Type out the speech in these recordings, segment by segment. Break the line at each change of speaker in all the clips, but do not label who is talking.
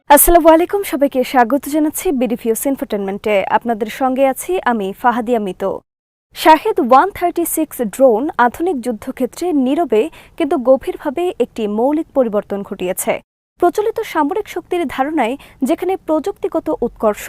আসসালামু আলাইকুম, সবাইকে স্বাগত জানাচ্ছি বিডিভিউস ইনফোটেনমেন্টে। আপনাদের সঙ্গে আছি আমি ফাহাদিয়া মিতো। শাহেদ 136 ড্রোন আধুনিক যুদ্ধক্ষেত্রে নীরবে কিন্তু গভীরভাবে একটি মৌলিক পরিবর্তন ঘটিয়েছে। প্রচলিত সামরিক শক্তির ধারণায় যেখানে প্রযুক্তিগত উৎকর্ষ,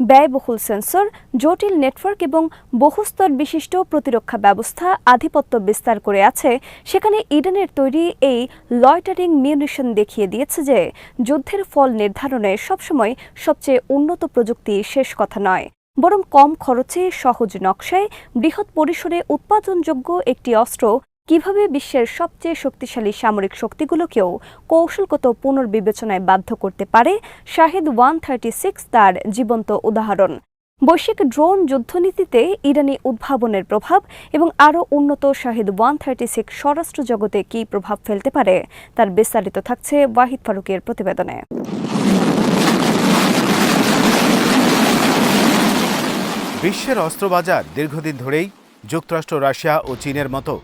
ব্যয়বহুল সেন্সর, জটিল নেটওয়ার্ক এবং বহুস্তর বিশিষ্ট প্রতিরক্ষা ব্যবস্থা আধিপত্য বিস্তার করে আছে, সেখানে ইডেনের তৈরি এই লয়টারিং মিউনিশন দেখিয়ে দিয়েছে যে যুদ্ধের ফল নির্ধারণে সবসময় সবচেয়ে উন্নত প্রযুক্তি শেষ কথা নয়, বরং কম খরচে সহজ নকশায় বৃহৎ পরিসরে উৎপাদনযোগ্য একটি অস্ত্র কিভাবে বিশ্বের সবচেয়ে শক্তিশালী সামরিক শক্তিগুলোকেও কৌশলগত পুনর্বিবেচনায় বাধ্য করতে পারে শাহেদ 136 তার জীবন্ত উদাহরণ। বৈশ্বিক ড্রোন যুদ্ধনীতিতে ইরানি উদ্ভাবনের প্রভাব এবং আরও উন্নত শাহেদ 136 স্বরাষ্ট্র জগতে কী প্রভাব ফেলতে পারে তার বিস্তারিত থাকছে ওয়াহিদ ফারুকের প্রতিবেদনে।
বিশ্বের অস্ত্রবাজার দীর্ঘদিন ধরেই যুক্তরাষ্ট্র, রাশিয়া ও চীনের মতো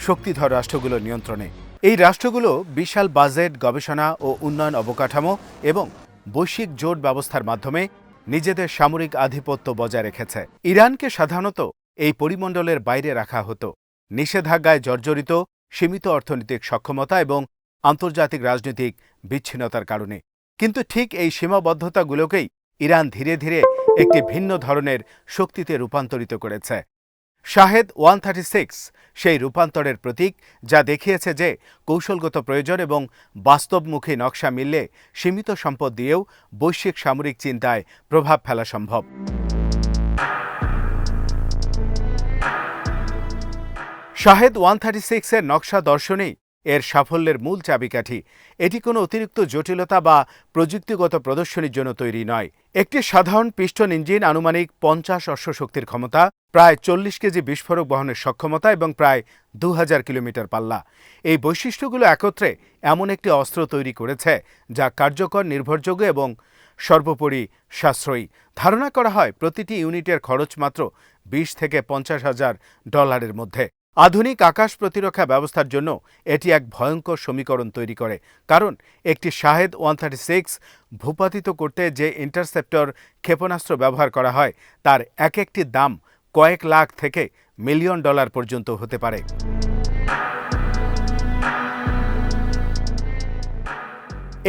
শক্তিধর রাষ্ট্রগুলোর নিয়ন্ত্রণে। এই রাষ্ট্রগুলো বিশাল বাজেট, গবেষণা ও উন্নয়ন অবকাঠামো এবং বৈশ্বিক জোট ব্যবস্থার মাধ্যমে নিজেদের সামরিক আধিপত্য বজায় রেখেছে। ইরানকে সাধারণত এই পরিমণ্ডলের বাইরে রাখা হতো, নিষেধাজ্ঞায় জর্জরিত, সীমিত অর্থনৈতিক সক্ষমতা এবং আন্তর্জাতিক রাজনৈতিক বিচ্ছিন্নতার কারণে। কিন্তু ঠিক এই সীমাবদ্ধতাগুলোকেই ইরান ধীরে ধীরে একটি ভিন্ন ধরনের শক্তিতে রূপান্তরিত করেছে। শাহেদ 136 সেই রূপান্তরের প্রতীক, যা দেখিয়েছে যে কৌশলগত প্রয়োজন এবং বাস্তবমুখী নকশা মিললে সীমিত সম্পদ দিয়েও বৈশ্বিক সামরিক চিন্তায় প্রভাব ফেলা সম্ভব। শাহেদ 136 এর নকশা দর্শনেই এর সাফল্যের মূল চাবিকাঠি। এটি কোনো অতিরিক্ত জটিলতা বা প্রযুক্তিগত প্রদর্শনীর জন্য তৈরি নয়। একটি সাধারণ পিস্টন ইঞ্জিন, আনুমানিক 50 অশ্বশক্তির ক্ষমতা, প্রায় 40 কেজি বিস্ফোরক বহনের সক্ষমতা এবং প্রায় 2000 কিলোমিটার পাল্লা। এই বৈশিষ্ট্যগুলো একত্রে এমন একটি অস্ত্র তৈরি করেছে যা কার্যকর, নির্ভরযোগ্য এবং সর্বোপরি সাশ্রয়ী। ধারণা করা হয় প্রতিটি ইউনিটের খরচ মাত্র 20 থেকে 50 হাজার ডলারের মধ্যে। আধুনিক আকাশ প্রতিরক্ষা ব্যবস্থার জন্য এটি এক ভয়ঙ্কর সমীকরণ তৈরি করে, কারণ একটি শাহেদ 136 ভূপাতিত করতে যে ইন্টারসেপ্টর ক্ষেপণাস্ত্র ব্যবহার করা হয় তার এক একটির দাম কয়েক লাখ থেকে মিলিয়ন ডলার পর্যন্ত হতে পারে।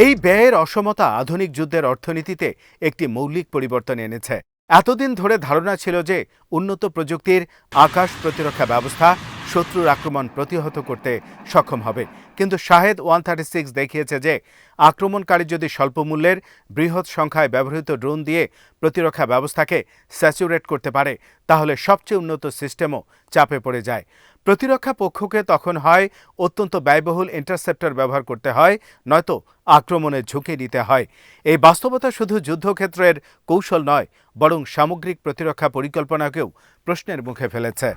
এই ব্যয়ের অসমতা আধুনিক যুদ্ধের অর্থনীতিতে একটি মৌলিক পরিবর্তন এনেছে। এতদিন ধরে ধারণা ছিল যে উন্নত প্রযুক্তির আকাশ প্রতিরক্ষা ব্যবস্থা শত্রুর আক্রমণ প্রতিহত করতে সক্ষম হবে, কিন্তু শাহেদ 136 দেখিয়েছে যে আক্রমণকারী যদি স্বল্প মূল্যের, বৃহৎ সংখ্যায় ব্যবহৃত ড্রোন দিয়ে প্রতিরক্ষা ব্যবস্থাকে স্যাচুরেট করতে পারে, তাহলে সবচেয়ে উন্নত সিস্টেমও চাপে পড়ে যায়। প্রতিরক্ষা পক্ষকে তখন হয় অত্যন্ত ব্যয়বহুল ইন্টারসেপ্টর ব্যবহার করতে হয়, নয়তো আক্রমণের ঝুঁকি নিতে হয়। এই বাস্তবতা শুধু যুদ্ধক্ষেত্রের কৌশল নয়, বরং সামগ্রিক প্রতিরক্ষা পরিকল্পনাকেও প্রশ্নের মুখে ফেলেছে।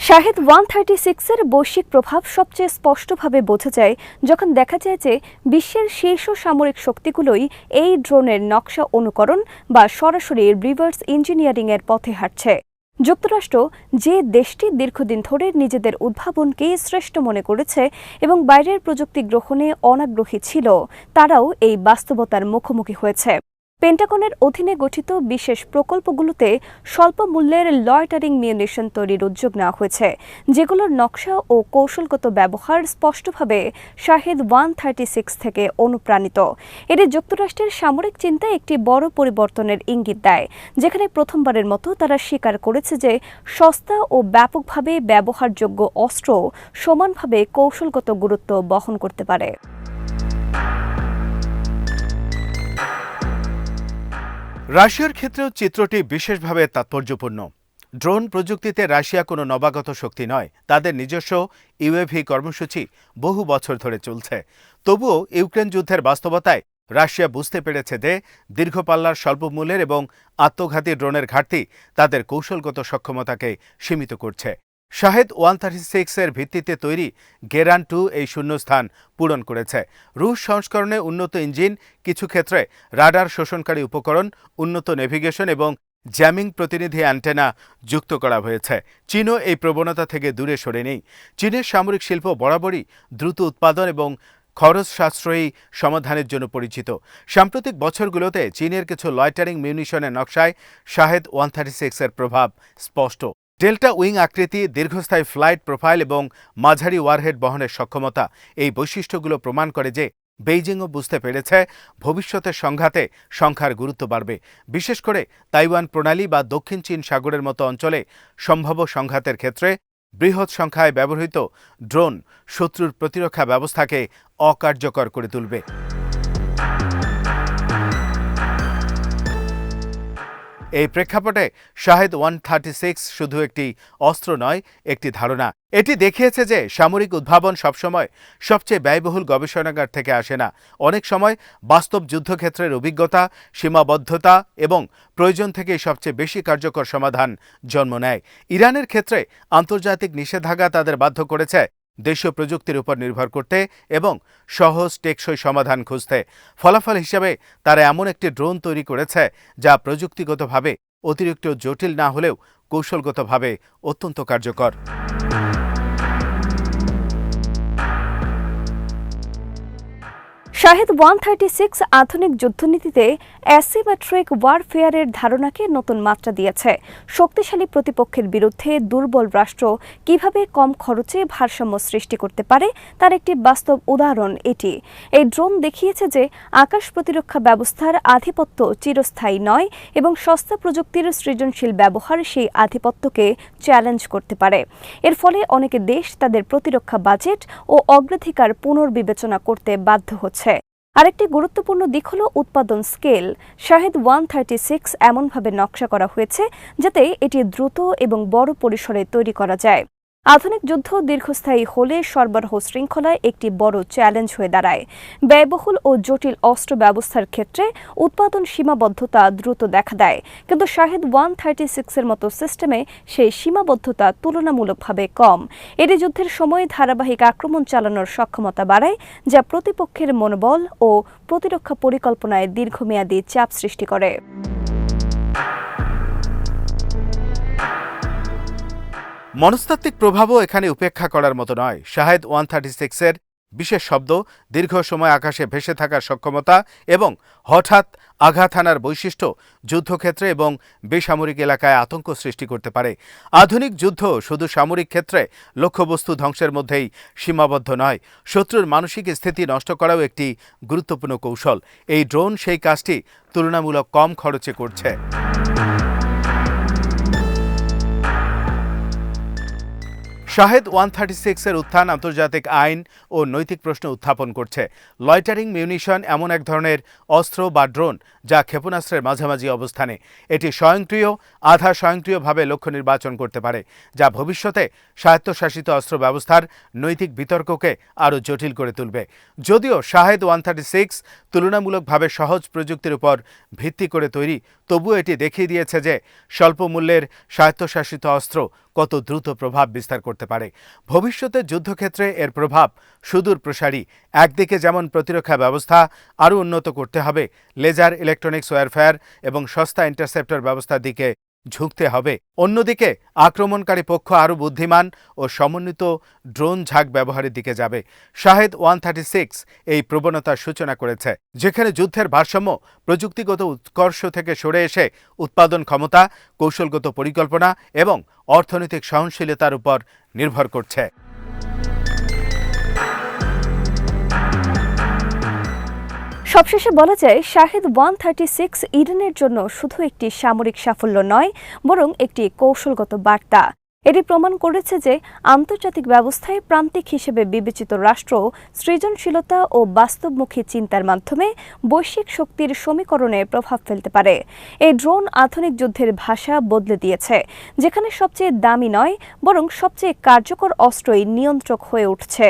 শাহেদ 136 এর বৈশ্বিক প্রভাব সবচেয়ে স্পষ্টভাবে বোঝা যায় যখন দেখা যায় যে বিশ্বের শীর্ষ সামরিক শক্তিগুলোই এই ড্রোনের নকশা অনুকরণ বা সরাসরি রিভার্স ইঞ্জিনিয়ারিং এর পথে হাঁটছে। যুক্তরাষ্ট্র, যে দেশটি দীর্ঘদিন ধরে নিজেদের উদ্ভাবনকে শ্রেষ্ঠ মনে করেছে এবং বাইরের প্রযুক্তি গ্রহণে অনাগ্রহী ছিল, তারাও এই বাস্তবতার মুখোমুখি হয়েছে। পেন্টাগনের অধীনে গঠিত বিশেষ প্রকল্পগুলোতে স্বল্প মূল্যের লয়টারিং মিউনিশন তৈরির উদ্যোগ নেওয়া হয়েছে, যেগুলোর নকশা ও কৌশলগত ব্যবহার স্পষ্টভাবে শাহেদ 136 থেকে অনুপ্রাণিত। এটি যুক্তরাষ্ট্রের সামরিক চিন্তায় একটি বড় পরিবর্তনের ইঙ্গিত দেয়, যেখানে প্রথমবারের মতো তারা স্বীকার করেছে যে সস্তা ও ব্যাপকভাবে ব্যবহারযোগ্য অস্ত্র সমানভাবে কৌশলগত গুরুত্ব বহন করতে পারে।
রাশিয়ার ক্ষেত্রেও চিত্রটি বিশেষভাবে তাৎপর্যপূর্ণ। ড্রোন প্রযুক্তিতে রাশিয়া কোনো নবাগত শক্তি নয়, তাদের নিজস্ব ইউএভি কর্মসূচি বহু বছর ধরে চলছে। তবুও ইউক্রেন যুদ্ধের বাস্তবতায় রাশিয়া বুঝতে পেরেছে যে দীর্ঘপাল্লার স্বল্পমূল্যের এবং আত্মঘাতী ড্রোনের ঘাটতি তাদের কৌশলগত সক্ষমতাকে সীমিত করছে। শাহেদ 136 এর ভিত্তিতে তৈরি গেরান 2 এই শূন্যস্থান পূরণ করেছে। রুশ সংস্করণে উন্নত ইঞ্জিন, কিছু ক্ষেত্রে রাডার শোষণকারী উপকরণ, উন্নত নেভিগেশন এবং জ্যামিং প্রতিনিধি অ্যান্টেনা যুক্ত করা হয়েছে। চীনও এই প্রবণতা থেকে দূরে সরে নেই। চীনের সামরিক শিল্প বরাবরই দ্রুত উৎপাদন এবং খরচ সাশ্রয়ী সমাধানের জন্য পরিচিত। সাম্প্রতিক বছরগুলোতে চীনের কিছু লয়টারিং মিউনিশনের নকশায় শাহেদ 136 এর প্রভাব স্পষ্ট। ডেল্টা উইং আকৃতি, দীর্ঘস্থায়ী ফ্লাইট প্রোফাইল এবং মাঝারি ওয়ারহেড বহনের সক্ষমতা এই বৈশিষ্ট্যগুলো প্রমাণ করে যে বেইজিংও বুঝতে পেরেছে ভবিষ্যতের সংঘাতে সংখ্যার গুরুত্ব বাড়বে। বিশেষ করে তাইওয়ান প্রণালী বা দক্ষিণ চীন সাগরের মতো অঞ্চলে সম্ভাব্য সংঘাতের ক্ষেত্রে বৃহৎ সংখ্যায় ব্যবহৃত ড্রোন শত্রুর প্রতিরক্ষা ব্যবস্থাকে অকার্যকর করে তুলবে। এই প্রেক্ষাপটে শাহেদ 136 শুধু একটি অস্ত্র নয়, একটি ধারণা। এটি দেখিয়েছে যে সামরিক উদ্ভাবন সবসময় সবচেয়ে ব্যয়বহুল গবেষণাগার থেকে আসে না। অনেক সময় বাস্তব যুদ্ধক্ষেত্রের অভিজ্ঞতা, সীমাবদ্ধতা এবং প্রয়োজন থেকেই সবচেয়ে বেশি কার্যকর সমাধান জন্ম নেয়। ইরানের ক্ষেত্রে আন্তর্জাতিক নিষেধাজ্ঞা তাদের বাধ্য করেছে দেশীয় প্রযুক্তির উপর নির্ভর করতে এবং সহজ টেকসই সমাধান খুঁজতে। ফলাফল হিসেবে তারা এমন একটি ড্রোন তৈরি করেছে যা প্রযুক্তিগতভাবে অতিরিক্ত জটিল না হলেও কৌশলগতভাবে অত্যন্ত কার্যকর।
শাহেদ 136 আধুনিক যুদ্ধনীতিতে অ্যাসিমেট্রিক ওয়ারফেয়ারের ধারণাকে নতুন মাত্রা দিয়েছে। শক্তিশালী প্রতিপক্ষের বিরুদ্ধে দুর্বল রাষ্ট্র কিভাবে কম খরচে ভারসাম্য সৃষ্টি করতে পারে তার একটি বাস্তব উদাহরণ এটি। এই ড্রোন দেখিয়েছে যে আকাশ প্রতিরক্ষা ব্যবস্থার আধিপত্য চিরস্থায়ী নয় এবং সস্তা প্রযুক্তির সৃজনশীল ব্যবহার সেই আধিপত্যকে চ্যালেঞ্জ করতে পারে। এর ফলে অনেক দেশ তাদের প্রতিরক্ষা বাজেট ও অগ্রাধিকার পুনর্বিবেচনা করতে বাধ্য হচ্ছে। আরেকটি গুরুত্বপূর্ণ দিক হল উৎপাদন স্কেল। শাহেদ 136 এমনভাবে নকশা করা হয়েছে যাতে এটি দ্রুত এবং বড় পরিসরে তৈরি করা যায়। আধুনিক যুদ্ধ দীর্ঘস্থায়ী হলে সরবরাহ শৃঙ্খলায় একটি বড় চ্যালেঞ্জ হয়ে দাঁড়ায়। ব্যয়বহুল ও জটিল অস্ত্র ব্যবস্থার ক্ষেত্রে উৎপাদন সীমাবদ্ধতা দ্রুত দেখা দেয়, কিন্তু শাহেদ 136 এর মতো সিস্টেমে সেই সীমাবদ্ধতা তুলনামূলকভাবে কম। এটি যুদ্ধের সময় ধারাবাহিক আক্রমণ চালানোর সক্ষমতা বাড়ায়, যা প্রতিপক্ষের মনোবল ও প্রতিরক্ষা পরিকল্পনায় দীর্ঘমেয়াদী চাপ সৃষ্টি করে।
মনস্তাত্ত্বিক প্রভাবও এখানে উপেক্ষা করার মতো নয়। শাহেদ 136 এর বিশেষ শব্দ, দীর্ঘ সময় আকাশে ভেসে থাকার সক্ষমতা এবং হঠাৎ আঘাত হানার বৈশিষ্ট্য যুদ্ধক্ষেত্রে এবং বেসামরিক এলাকায় আতঙ্ক সৃষ্টি করতে পারে। আধুনিক যুদ্ধ শুধু সামরিক ক্ষেত্রে লক্ষ্যবস্তু ধ্বংসের মধ্যেই সীমাবদ্ধ নয়, শত্রুর মানসিক স্থিতি নষ্ট করাও একটি গুরুত্বপূর্ণ কৌশল। এই ড্রোন সেই কাজটি তুলনামূলক কম খরচে করছে। শাহেদ 136 এর উত্থান আন্তর্জাতিক আইন ও নৈতিক প্রশ্ন উত্থাপন করছে। লয়টারিং মিউনিশন এমন এক ধরনের অস্ত্র বা ড্রোন যা ক্ষেপণাস্ত্রের মাঝামাঝি অবস্থানে। এটি স্বয়ংক্রিয়, আধা স্বয়ংক্রিয়ভাবে লক্ষ্য নির্বাচন করতে পারে, যা ভবিষ্যতে স্বায়ত্তশাসিত অস্ত্র ব্যবস্থার নৈতিক বিতর্ককে আরও জটিল করে তুলবে। যদিও শাহেদ 136 তুলনামূলকভাবে সহজ প্রযুক্তির উপর ভিত্তি করে তৈরি, তবুও এটি দেখিয়ে দিয়েছে যে স্বল্প মূল্যের স্বায়ত্তশাসিত অস্ত্র কত দ্রুত প্রভাব বিস্তার করতে পারে। ভবিষ্যতে যুদ্ধক্ষেত্রে এর প্রভাব সুদূর প্রসারী। একদিকে যেমন প্রতিরক্ষা ব্যবস্থা আরও উন্নত করতে হবে, লেজার, ইলেকট্রনিক্স ওয়্যারফেয়ার এবং সস্তা ইন্টারসেপ্টর ব্যবস্থার দিকে ঝুঁকতে হবে। অন্যদিকে আক্রমণকারী পক্ষ আরও বুদ্ধিমান ও সমন্বিত ড্রোন ঝাঁক ব্যবহারের দিকে যাবে। শাহেদ 136 এই প্রবণতার সূচনা করেছে, যেখানে যুদ্ধের ভারসাম্য প্রযুক্তিগত উৎকর্ষ থেকে সরে এসে উৎপাদন ক্ষমতা, কৌশলগত পরিকল্পনা এবং অর্থনৈতিক সহনশীলতার উপর নির্ভর করছে।
সবশেষে বলা যায়, শাহেদ 136 ইরানের জন্য শুধু একটি সামরিক সাফল্য নয়, বরং একটি কৌশলগত বার্তা। এটি প্রমাণ করেছে যে আন্তর্জাতিক ব্যবস্থায় প্রান্তিক হিসেবে বিবেচিত রাষ্ট্র সৃজনশীলতা ও বাস্তবমুখী চিন্তার মাধ্যমে বৈশ্বিক শক্তির সমীকরণে প্রভাব ফেলতে পারে। এই ড্রোন আধুনিক যুদ্ধের ভাষা বদলে দিয়েছে, যেখানে সবচেয়ে দামি নয় বরং সবচেয়ে কার্যকর অস্ত্রই নিয়ন্ত্রক হয়ে উঠছে।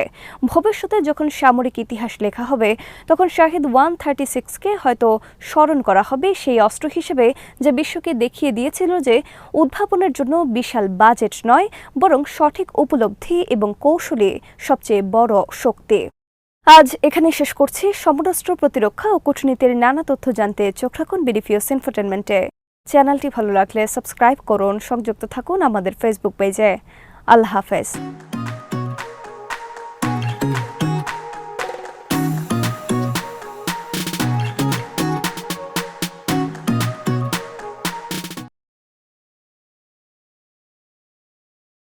ভবিষ্যতে যখন সামরিক ইতিহাস লেখা হবে, তখন শাহেদ 136কে হয়তো স্মরণ করা হবে সেই অস্ত্র হিসেবে যা বিশ্বকে দেখিয়ে দিয়েছিল যে উদ্ভাবনের জন্য বিশাল বাজেট নয়, বরং সঠিক উপলব্ধি এবং কৌশলই সবচেয়ে বড় শক্তি। আজ এখানে শেষ করছি। সমরাস্ত্র, প্রতিরক্ষা ও কূটনীতির নানা তথ্য জানতে চোখ রাখুন বিডিপিএস ইনফোটেনমেন্টে। চ্যানেলটি ভালো লাগলে সাবস্ক্রাইব করুন, সংযুক্ত থাকুন আমাদের ফেসবুক পেজে। আল্লাহ হাফেজ।